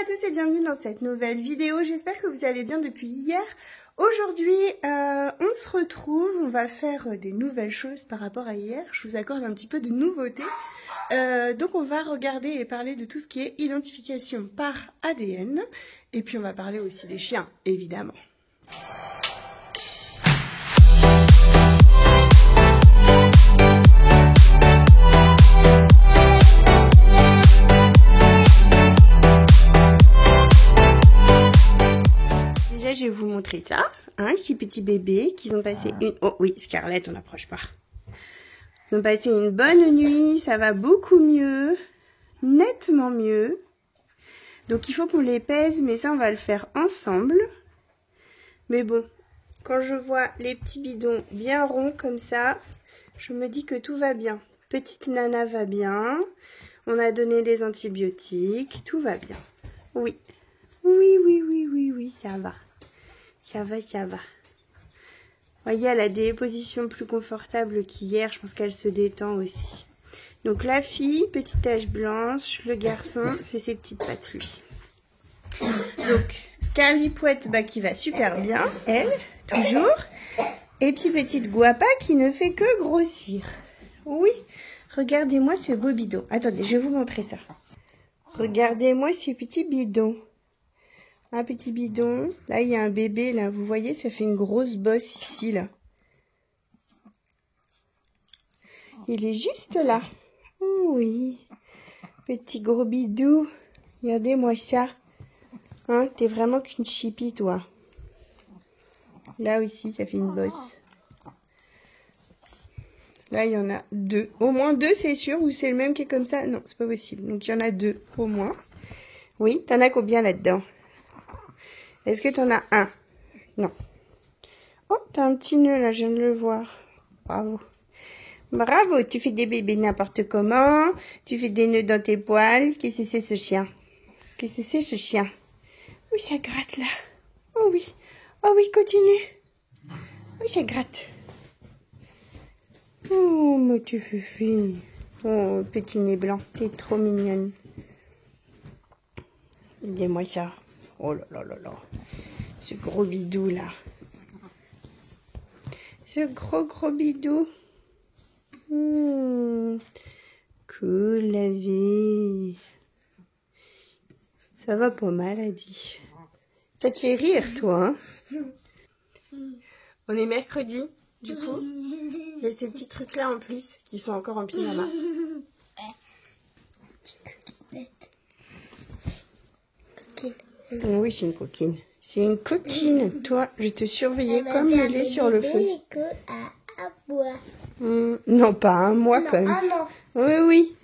à tous et bienvenue dans cette nouvelle vidéo. J'espère que vous allez bien depuis hier. Aujourd'hui, on se retrouve, on va faire des nouvelles choses par rapport à hier. Je vous accorde un petit peu de nouveautés. Donc on va regarder et parler de tout ce qui est identification par ADN. Et puis on va parler aussi des chiens, évidemment. Je vais vous montrer ça, hein, ces petits bébés qui ont passé une... Oh oui, Scarlett, on n'approche pas. Ils ont passé une bonne nuit, ça va beaucoup mieux, nettement mieux. Donc il faut qu'on les pèse, mais ça on va le faire ensemble. Mais bon, quand je vois les petits bidons bien ronds comme ça, je me dis que tout va bien. Petite Nana va bien, on a donné les antibiotiques, tout va bien. Oui, oui, ça va. Ça va. Vous voyez, elle a des positions plus confortables qu'hier. Je pense qu'elle se détend aussi. Donc la fille, petite tache blanche. Le garçon, c'est ses petites pattes, lui. Donc, Scarlipouette, qui va super bien. Elle, toujours. Et puis petite Guapa qui ne fait que grossir. Oui, regardez-moi ce beau bidon. Attendez, je vais vous montrer ça. Regardez-moi ce petit bidon. Un petit bidon. Là, il y a un bébé, là. Vous voyez, ça fait une grosse bosse ici, là. Il est juste là. Oui. Petit gros bidou. Regardez-moi ça. Hein, t'es vraiment qu'une chipie, toi. Là aussi, ça fait une bosse. Là, il y en a deux. Au moins deux, c'est sûr. Ou c'est le même qui est comme ça? Non, c'est pas possible. Donc, il y en a deux, au moins. Oui, t'en as combien là-dedans? Est-ce que tu en as un? Non. Oh, t'as un petit nœud là, je viens de le voir. Bravo. Bravo, tu fais des bébés n'importe comment. Tu fais des nœuds dans tes poils. Qu'est-ce que c'est ce chien? Qu'est-ce que c'est ce chien? Oui, ça gratte là. Oh oui. Oh oui, continue. Oui, ça gratte. Oh, mais tu fufu. Oh, petit nez blanc, t'es trop mignonne. Dis-moi ça. Oh là là là là. Ce gros bidou là. Ce gros bidou. Cool la vie. Ça va pas mal, a dit. Ça te fait rire, toi, hein? On est mercredi, du coup. Il y a ces petits trucs là en plus qui sont encore en pyjama. Oui, c'est une coquine. C'est une coquine. Toi, je te surveillais comme le lait sur le feu. Que à boire. Non, pas un mois quand même. Oui.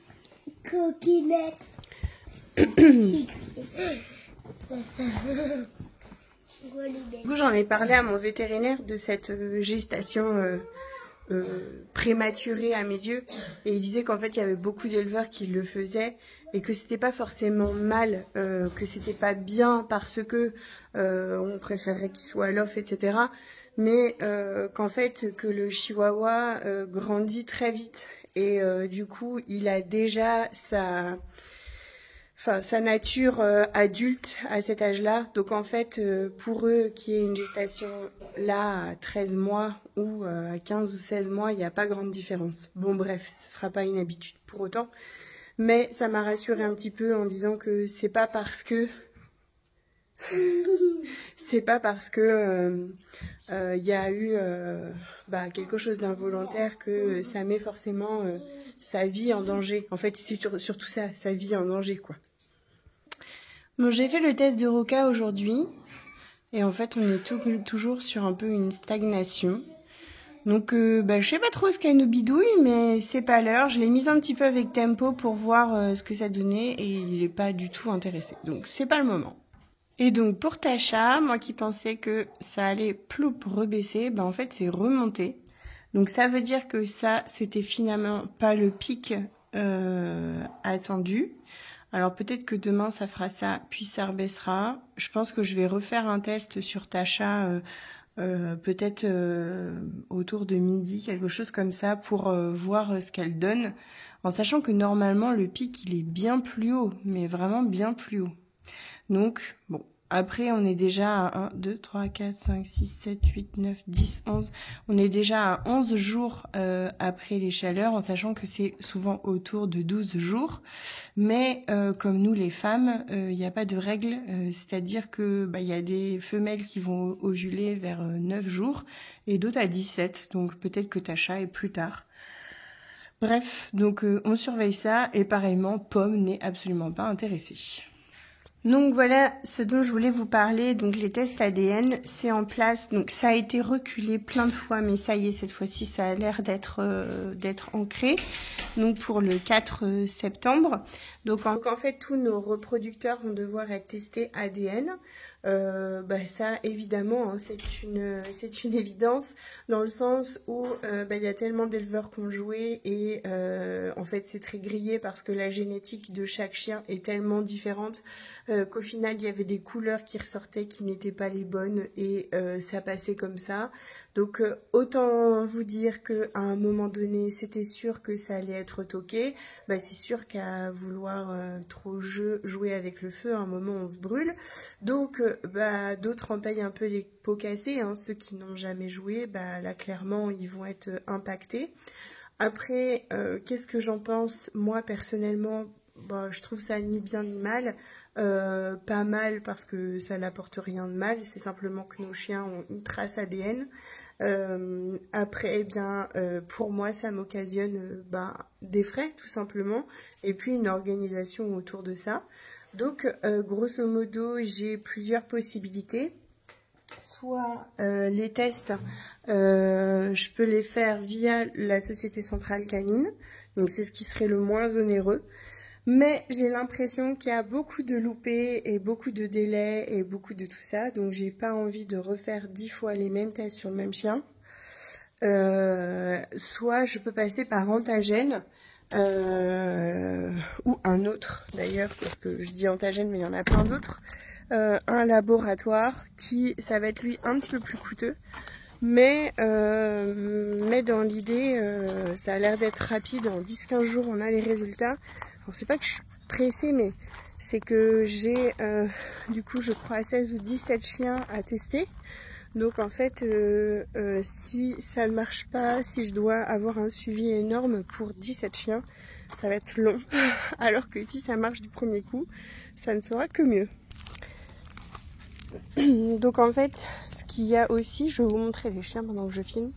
Coquinette. Du coup, j'en ai parlé à mon vétérinaire de cette gestation prématurée à mes yeux. Et il disait qu'en fait, il y avait beaucoup d'éleveurs qui le faisaient. Et que c'était pas forcément mal, que c'était pas bien parce que on préférerait qu'il soit à l'off, etc. Mais qu'en fait, que le chihuahua grandit très vite. Et du coup, il a déjà sa nature adulte à cet âge-là. Donc en fait, pour eux, qui est une gestation là à 13 mois ou à 15 ou 16 mois, il n'y a pas grande différence. Bon bref, ce ne sera pas une habitude pour autant. Mais ça m'a rassurée un petit peu en disant que c'est pas parce que il y a eu quelque chose d'involontaire que ça met forcément sa vie en danger. En fait, c'est surtout ça, sa vie en danger, quoi. Bon, j'ai fait le test de Roca aujourd'hui et en fait, on est toujours sur un peu une stagnation. Donc, je sais pas trop ce qu'elle nous bidouille, mais c'est pas l'heure. Je l'ai mise un petit peu avec tempo pour voir ce que ça donnait et il est pas du tout intéressé. Donc, c'est pas le moment. Et donc, pour Tasha, moi qui pensais que ça allait ploup rebaisser, en fait, c'est remonté. Donc, ça veut dire que ça, c'était finalement pas le pic attendu. Alors, peut-être que demain, ça fera ça, puis ça rebaissera. Je pense que je vais refaire un test sur Tasha peut-être autour de midi, quelque chose comme ça, pour voir ce qu'elle donne, en sachant que normalement le pic il est bien plus haut, mais vraiment bien plus haut. Donc, bon, après on est déjà à 1, 2, 3, 4, 5, 6, 7, 8, 9, 10, 11. On est déjà à 11 jours après les chaleurs, en sachant que c'est souvent autour de 12 jours. Mais comme nous les femmes, il n'y a pas de règle, c'est-à-dire que il y a des femelles qui vont ovuler vers 9 jours et d'autres à 17, donc peut-être que ta chat est plus tard. Bref, donc on surveille ça et pareillement, Pomme n'est absolument pas intéressée. Donc voilà ce dont je voulais vous parler, donc les tests ADN, c'est en place, donc ça a été reculé plein de fois, mais ça y est, cette fois-ci, ça a l'air d'être ancré, donc pour le 4 septembre. Donc en fait, tous nos reproducteurs vont devoir être testés ADN. Ça évidemment, hein, c'est une évidence dans le sens où y a tellement d'éleveurs qui ont joué et en fait c'est très grillé parce que la génétique de chaque chien est tellement différente qu'au final il y avait des couleurs qui ressortaient qui n'étaient pas les bonnes et ça passait comme ça. Donc autant vous dire qu'à un moment donné c'était sûr que ça allait être toqué, c'est sûr qu'à vouloir trop jouer avec le feu, à un moment on se brûle. Donc d'autres en payent un peu les pots cassés, hein. Ceux qui n'ont jamais joué, là clairement ils vont être impactés. Après, qu'est-ce que j'en pense? Moi personnellement, je trouve ça ni bien ni mal. Pas mal parce que ça n'apporte rien de mal, c'est simplement que nos chiens ont une trace ADN. Après, pour moi, ça m'occasionne des frais, tout simplement, et puis une organisation autour de ça. Donc, grosso modo, j'ai plusieurs possibilités. Soit les tests, je peux les faire via la Société Centrale Canine, donc c'est ce qui serait le moins onéreux. Mais j'ai l'impression qu'il y a beaucoup de loupés et beaucoup de délais et beaucoup de tout ça. Donc j'ai pas envie de refaire 10 fois les mêmes tests sur le même chien. Soit je peux passer par Antagène ou un autre d'ailleurs, parce que je dis Antagène mais il y en a plein d'autres. Un laboratoire qui, ça va être lui un petit peu plus coûteux. Mais dans l'idée, ça a l'air d'être rapide. En 10-15 jours, on a les résultats. Alors, c'est pas que je suis pressée, mais c'est que j'ai, du coup, je crois 16 ou 17 chiens à tester. Donc, en fait, si ça ne marche pas, si je dois avoir un suivi énorme pour 17 chiens, ça va être long. Alors que si ça marche du premier coup, ça ne sera que mieux. Donc en fait, ce qu'il y a aussi, je vais vous montrer les chiens pendant que je filme.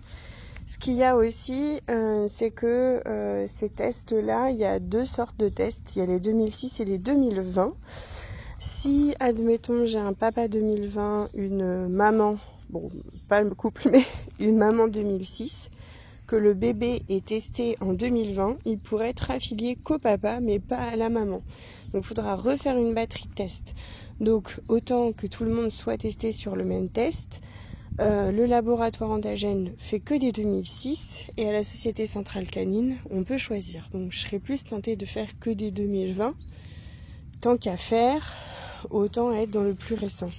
Ce qu'il y a aussi, c'est que ces tests-là, il y a deux sortes de tests. Il y a les 2006 et les 2020. Si, admettons, j'ai un papa 2020, une maman, bon, pas le couple, mais une maman 2006, que le bébé est testé en 2020, il pourrait être affilié qu'au papa, mais pas à la maman. Donc il faudra refaire une batterie de tests. Donc autant que tout le monde soit testé sur le même test, le laboratoire Antagène fait que des 2006 et à la Société Centrale Canine, on peut choisir. Donc je serais plus tentée de faire que des 2020. Tant qu'à faire, autant être dans le plus récent.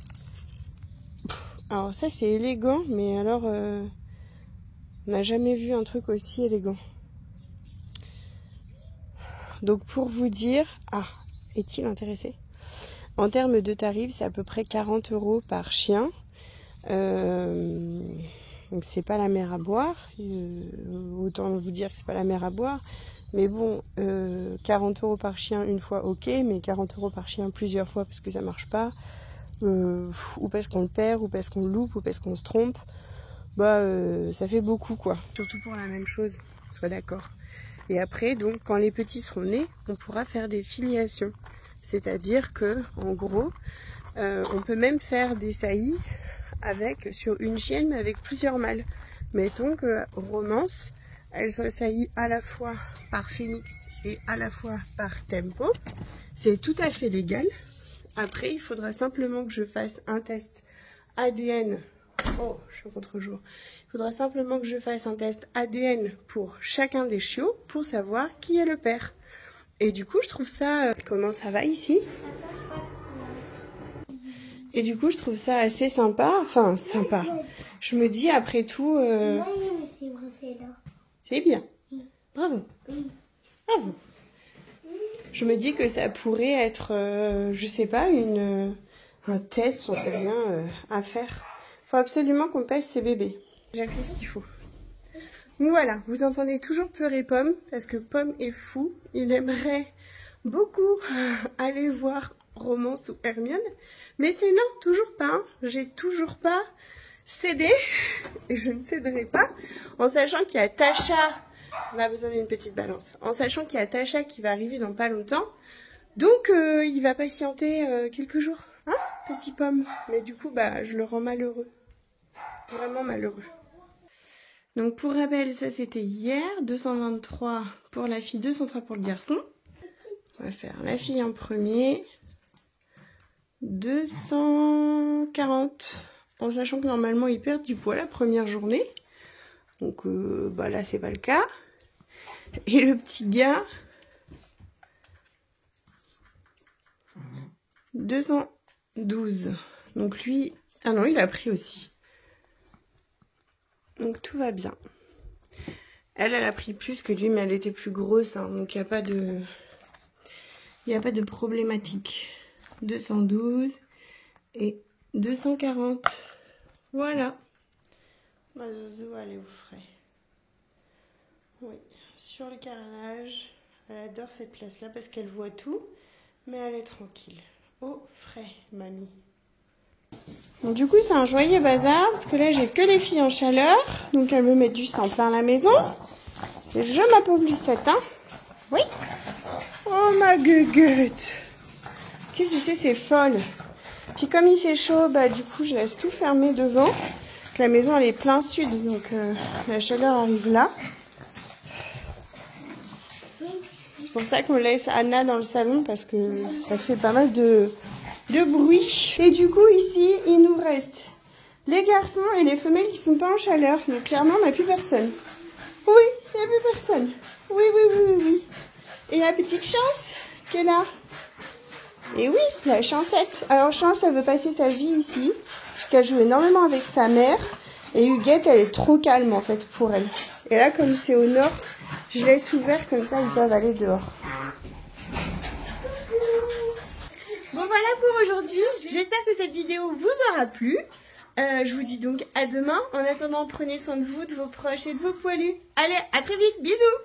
Alors ça c'est élégant, mais alors on n'a jamais vu un truc aussi élégant. Donc pour vous dire, est-il intéressé? En termes de tarifs, c'est à peu près 40 € par chien. Donc c'est pas la mer à boire. Autant vous dire que c'est pas la mer à boire. Mais bon, 40 € par chien une fois, ok. Mais 40 € par chien plusieurs fois parce que ça marche pas. Ou parce qu'on le perd, ou parce qu'on le loupe, ou parce qu'on se trompe. Ça fait beaucoup quoi. Surtout pour la même chose, soit d'accord. Et après, donc, quand les petits seront nés, on pourra faire des filiations. C'est-à-dire que, en gros, on peut même faire des saillies sur une chienne, mais avec plusieurs mâles. Mettons que Romance, elle soit saillie à la fois par Phoenix et à la fois par Tempo. C'est tout à fait légal. Après, il faudra simplement que je fasse un test ADN. Oh, je suis au contre-jour. Il faudra simplement que je fasse un test ADN pour chacun des chiots pour savoir qui est le père. Et du coup, je trouve ça... comment ça va ici? Et du coup, je trouve ça assez sympa. Enfin, sympa. Je me dis, après tout... c'est bien. Bravo. Bravo. je me dis que ça pourrait être, je sais pas, un test, j'en sais rien, à faire. Faut absolument qu'on pèse ces bébés. J'ai appris ce qu'il faut. Donc voilà, vous entendez toujours pleurer Pomme, parce que Pomme est fou. Il aimerait beaucoup aller voir Romance ou Hermione. Mais c'est non, toujours pas. Hein. J'ai toujours pas cédé, et je ne céderai pas, en sachant qu'il y a Tasha, on a besoin d'une petite balance, en sachant qu'il y a Tasha qui va arriver dans pas longtemps, donc il va patienter quelques jours, hein, petit Pomme. Mais du coup, bah, je le rends malheureux, vraiment malheureux. Donc pour rappel, ça c'était hier, 223 pour la fille, 203 pour le garçon. On va faire la fille en premier, 240, en sachant que normalement ils perdent du poids la première journée. Donc bah là c'est pas le cas. Et le petit gars, 212. Donc lui, ah non, il a pris aussi. Donc tout va bien. Elle a pris plus que lui, mais elle était plus grosse, hein, donc il n'y a pas de problématique. 212 et 240. Voilà. Ma Zozo, elle est au frais. Oui, sur le carrelage. Elle adore cette place-là parce qu'elle voit tout, mais elle est tranquille. Au frais, mamie. Donc, du coup, c'est un joyeux bazar parce que là, j'ai que les filles en chaleur. Donc, elles me mettent du sang plein la maison. Et je m'appauvrissette, hein. Oui. Oh, ma gueguette. Qu'est-ce que c'est folle. Puis, comme il fait chaud, bah, du coup, je laisse tout fermer devant. La maison, elle est plein sud, donc la chaleur arrive là. C'est pour ça qu'on laisse Anna dans le salon parce que ça fait pas mal de bruit. Et du coup, ici, il nous reste les garçons et les femelles qui sont pas en chaleur. Donc clairement, on n'a plus personne. Oui, il n'y a plus personne. Oui, oui, oui, oui, oui. Et la petite Chance qui est là. Et oui, la Chancette. Alors Chance, elle veut passer sa vie ici, puisqu'elle joue énormément avec sa mère. Et Huguette, elle est trop calme en fait pour elle. Et là, comme c'est au nord, je laisse ouvert, comme ça ils peuvent aller dehors. Bon voilà pour aujourd'hui. J'espère que cette vidéo vous aura plu. Je vous dis donc à demain. En attendant, prenez soin de vous, de vos proches et de vos poilus. Allez, à très vite. Bisous.